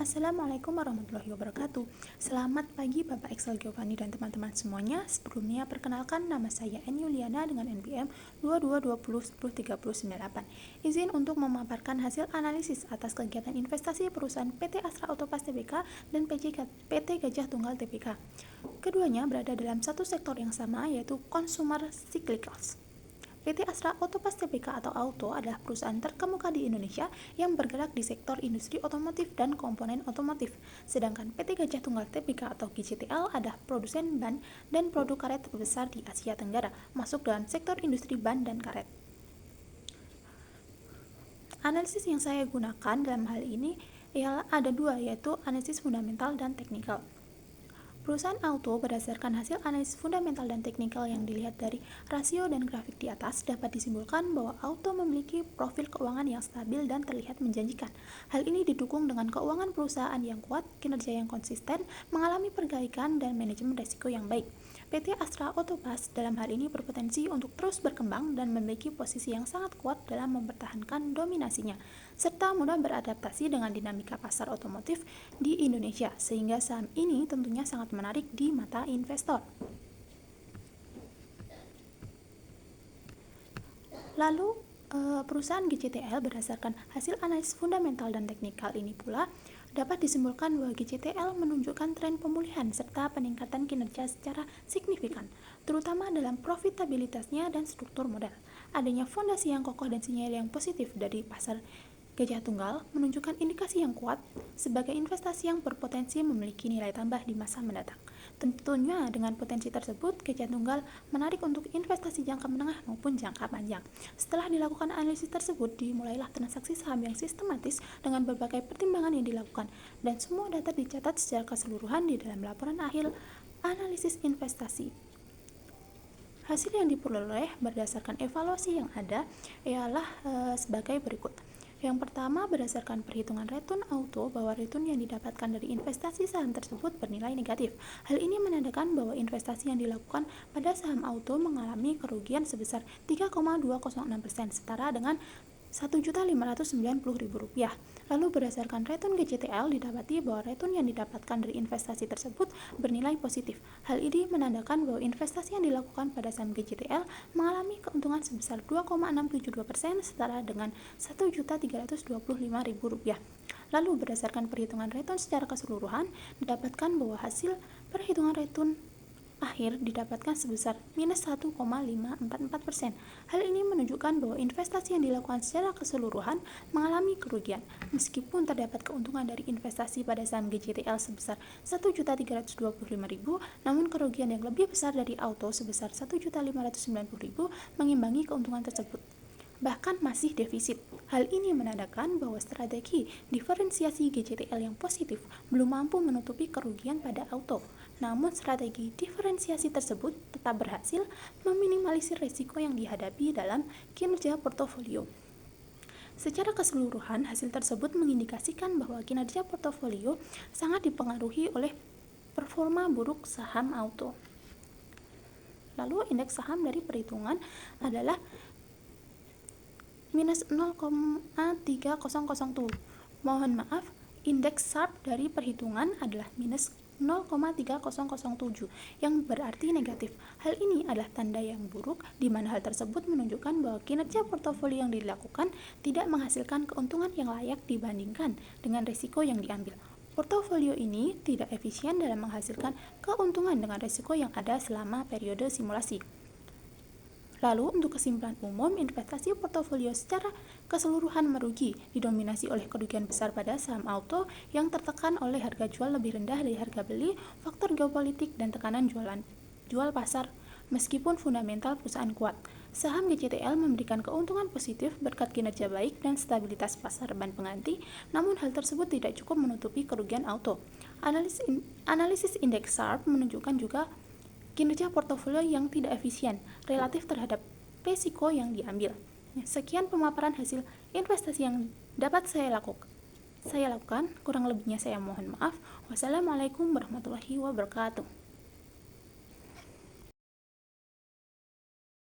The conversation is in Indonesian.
Assalamualaikum warahmatullahi wabarakatuh. Selamat pagi Bapak Excel Giovanni dan teman-teman semuanya. Sebelumnya perkenalkan, nama saya Eni Yuliana dengan NPM 2220103098. Izin untuk memaparkan hasil analisis atas kegiatan investasi perusahaan PT Astra Autopas Tbk dan PT Gajah Tunggal Tbk. Keduanya berada dalam satu sektor yang sama, yaitu consumer cyclicals. PT Astra Autopas Tbk atau Auto adalah perusahaan terkemuka di Indonesia yang bergerak di sektor industri otomotif dan komponen otomotif. Sedangkan PT Gajah Tunggal Tbk atau GJTL adalah produsen ban dan produk karet terbesar di Asia Tenggara, masuk dalam sektor industri ban dan karet. Analisis yang saya gunakan dalam hal ini ialah ada dua, yaitu analisis fundamental dan teknikal. Perusahaan Auto berdasarkan hasil analisis fundamental dan teknikal yang dilihat dari rasio dan grafik di atas dapat disimpulkan bahwa Auto memiliki profil keuangan yang stabil dan terlihat menjanjikan. Hal ini didukung dengan keuangan perusahaan yang kuat, kinerja yang konsisten, mengalami perbaikan dan manajemen risiko yang baik. PT Astra Autopas dalam hal ini berpotensi untuk terus berkembang dan memiliki posisi yang sangat kuat dalam mempertahankan dominasinya, serta mudah beradaptasi dengan dinamika pasar otomotif di Indonesia, sehingga saham ini tentunya sangat menarik di mata investor. Lalu, perusahaan GJTL berdasarkan hasil analisis fundamental dan teknikal ini pula dapat disimpulkan bahwa GJTL menunjukkan tren pemulihan serta peningkatan kinerja secara signifikan, terutama dalam profitabilitasnya dan struktur modal. Adanya fondasi yang kokoh dan sinyal yang positif dari pasar Gajah Tunggal menunjukkan indikasi yang kuat sebagai investasi yang berpotensi memiliki nilai tambah di masa mendatang. Tentunya dengan potensi tersebut, Gajah Tunggal menarik untuk investasi jangka menengah maupun jangka panjang. Setelah dilakukan analisis tersebut, dimulailah transaksi saham yang sistematis dengan berbagai pertimbangan yang dilakukan, dan semua data dicatat secara keseluruhan di dalam laporan akhir analisis investasi. Hasil yang diperoleh berdasarkan evaluasi yang ada ialah sebagai berikut. Yang pertama, berdasarkan perhitungan return Auto, bahwa return yang didapatkan dari investasi saham tersebut bernilai negatif. Hal ini menandakan bahwa investasi yang dilakukan pada saham Auto mengalami kerugian sebesar 3,206%, setara dengan Rp1.590.000. Lalu berdasarkan return GJTL didapati bahwa return yang didapatkan dari investasi tersebut bernilai positif. Hal ini menandakan bahwa investasi yang dilakukan pada saham GJTL mengalami keuntungan sebesar 2,672%, setara dengan Rp1.325.000. Lalu berdasarkan perhitungan return secara keseluruhan didapatkan bahwa hasil perhitungan return akhir didapatkan sebesar minus 1,544%. Hal ini menunjukkan bahwa investasi yang dilakukan secara keseluruhan mengalami kerugian. Meskipun terdapat keuntungan dari investasi pada saham GJTL sebesar Rp1.325.000, namun kerugian yang lebih besar dari Auto sebesar Rp1.590.000 mengimbangi keuntungan tersebut, bahkan masih defisit. Hal ini menandakan bahwa strategi diferensiasi GJTL yang positif belum mampu menutupi kerugian pada Auto. Namun strategi diferensiasi tersebut tetap berhasil meminimalisir risiko yang dihadapi dalam kinerja portofolio. Secara keseluruhan, hasil tersebut mengindikasikan bahwa kinerja portofolio sangat dipengaruhi oleh performa buruk saham Auto. Lalu indeks saham dari perhitungan adalah minus 0,3001. Mohon maaf, indeks Sharpe dari perhitungan adalah minus 0,3007 yang berarti negatif. Hal ini adalah tanda yang buruk, di mana hal tersebut menunjukkan bahwa kinerja portofolio yang dilakukan tidak menghasilkan keuntungan yang layak dibandingkan dengan risiko yang diambil. Portofolio ini tidak efisien dalam menghasilkan keuntungan dengan risiko yang ada selama periode simulasi. Lalu, untuk kesimpulan umum, investasi portofolio secara keseluruhan merugi, didominasi oleh kerugian besar pada saham Auto yang tertekan oleh harga jual lebih rendah dari harga beli, faktor geopolitik, dan tekanan jual pasar. Meskipun fundamental perusahaan kuat, saham GJTL memberikan keuntungan positif berkat kinerja baik dan stabilitas pasar ban pengganti, namun hal tersebut tidak cukup menutupi kerugian Auto. Analisis indeks Sharpe menunjukkan juga kinerja portofolio yang tidak efisien relatif terhadap risiko yang diambil. Sekian pemaparan hasil investasi yang dapat saya lakukan. Kurang lebihnya saya mohon maaf. Wassalamualaikum warahmatullahi wabarakatuh.